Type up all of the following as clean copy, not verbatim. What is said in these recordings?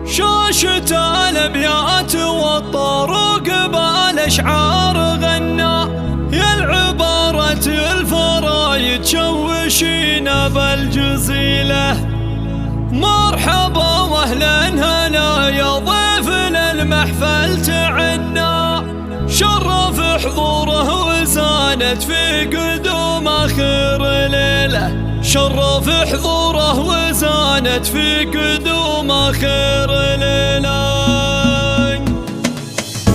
شاشة الابيات والطروق بالاشعار غنى، يا العبارة الفرايد شوشينا بالجزيلة. مرحبا واهلا هلا يا ضيفنا المحفل تعنا، شرف حضوره وزانت في قدوم اخر ليله، شرف حضوره وزانت في قدوم اخر ليله.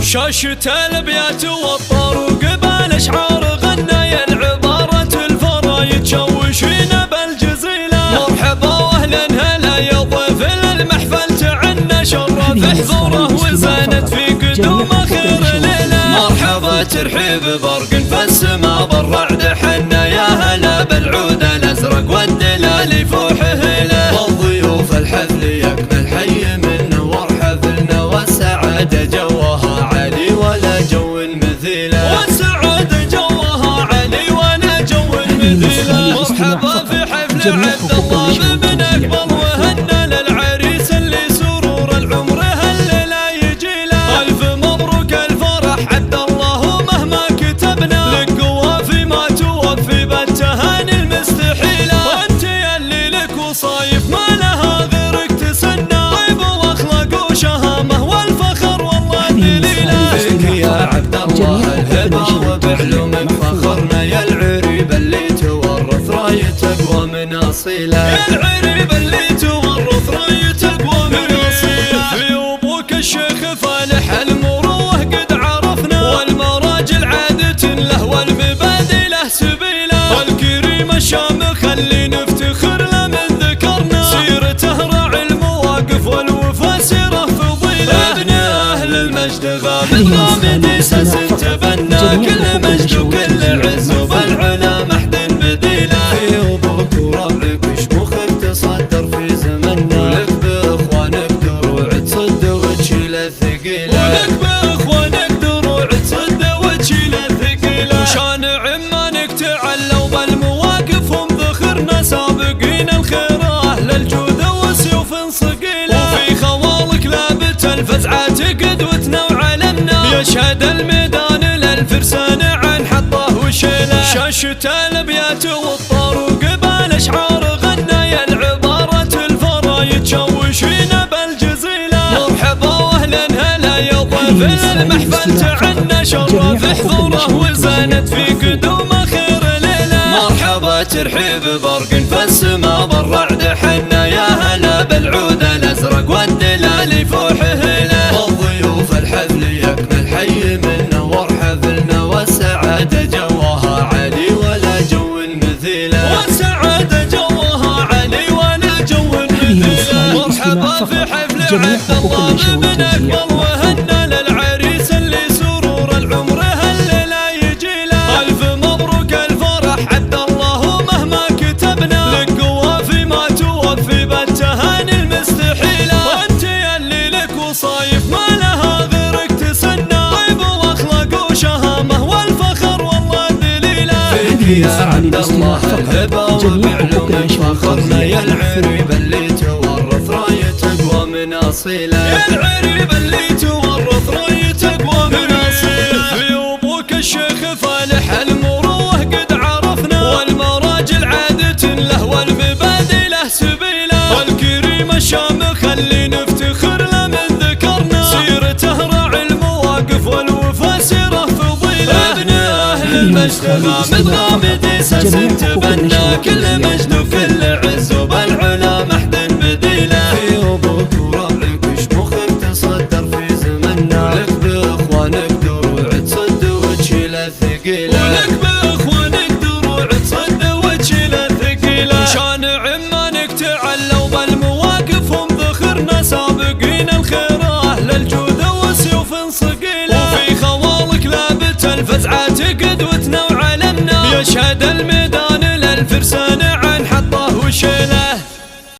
شاشة الابيات والطروق بالاشعار غنى، يا العبارة الفرايد شوشينا بالجزيله. مرحبا واهلا هلا يا ضيف المحفل تعنا، شرف حضوره وزانت في قدوم اخر ليله. مرحبا ترحيب برق في السما بالرعد حنا، يا هلا بالعود الازرق والدلال يفوح هلا. والضيوف الحفل يكمل حي منه وارحفلنا، والسعاده جوها عالي ولا جو مثيله، والسعاده جوها عالي ولا جو مثيله. مرحبا في حفل عبد الله بن اقبل وهنا للعريس اللي سرور العمر هالليله يجي له. الف مبروك الفرح عبد الله مهما كتبنا، لك قوافي ما توفي بالتهاني المستحيله. وانت يلي لك وصايف ما لها غيرك تسنى، طيب واخلاق وشهامه والفخر والله دليله. فيك يا عبد الله الهبه وبعلومك فخرنا، يا العريب اللي تورث رايه تقوى من اصيله، يا العريب اللي تورث رايه تقوى من اصيله. في ابوك الشيخ فالح المروه قد عرفنا، والمراجل عاده له والمبادئ له سبيله. الكريم الشامخ اللي نفتخر له من ذكرنا، سيرته راعي المواقف والوفا سيره فضيله. ابن اهل المجد غامد غامد اساس تبنى، كل مجد وكل عز وبالعلا محد بديله. في ابوك وربعك وشموخك تصدر في زمننا، ولك باخوانك دروع تصد وتشيل الثقيله، ولك باخوانك دروع تصد وتشيل الثقيله. وشان عمانك تعلوا بالمواقف هم ذخرنا، سابقين الخير اهل الجود وسيوف صقيله. وفي خوالك لابت الفزعات قدوتنا وعلمنا، يشهد الميدان للفرسان عن حطه وشيله. شاشة الابيات والطروق بالاشعار غنى، يا العبارة الفرايد شوشينا بالجزيله. مرحبا واهلا هلا يا ضيف المحفل تعنا، شرف حضوره وزانت في قدوم اخر ليله. مرحبا ترحيب برق في السما بالرعد حنا، يا هلا بالعود الازرق والدلال يفوح هلا. والضيوف الحفل يكمل حي منه وارحفلنا، والسعاده جوها عالي ولا جو مثيله، والسعاده جوها عالي ولا جو مثيله. مرحبا في حفل عبد الله بن اقبل وهنا للعريس اللي سرور العمر هالليله يجي له. الف مبروك الفرح عبد الله مهما كتبنا، لك قوافي ما توفي بالتهاني المستحيله. وانت يلي لك وصايف ما لها غيرك تسنى، طيب واخلاق وشهامه والفخر والله دليله. فيك يا عبد الله الهبه وبعلومك فخرنا، يا العريب اللي تورث رايه تقوى من اصيله، يا العريب اللي تورث رايه تقوى من اصيله. في ابوك الشيخ فالح المروه قد عرفنا، والمراجل عاده له والمبادئ له سبيله. الكريم الشامخ اللي نفتخر له من ذكرنا، سيرته راعي المواقف والوفا سيره فضيله. ابن اهل المجد غامد غامد اساس تبنى، كل مجد وكل عز وبالعلا محد بديله. في ابوك وربعك وشموخك تصدر في زمننا، لك باخوانك دروع تصد وتشيل الثقيله، ولك باخوانك دروع تصد وتشيل الثقيله. وشان عمانك تعلوا بالمواقف هم ذخرنا، سابقين الخير اهل الجود وسيوف صقيله. وفي خوالك لابت الفزعات قدوتنا وعلمنا، يشهد الميدان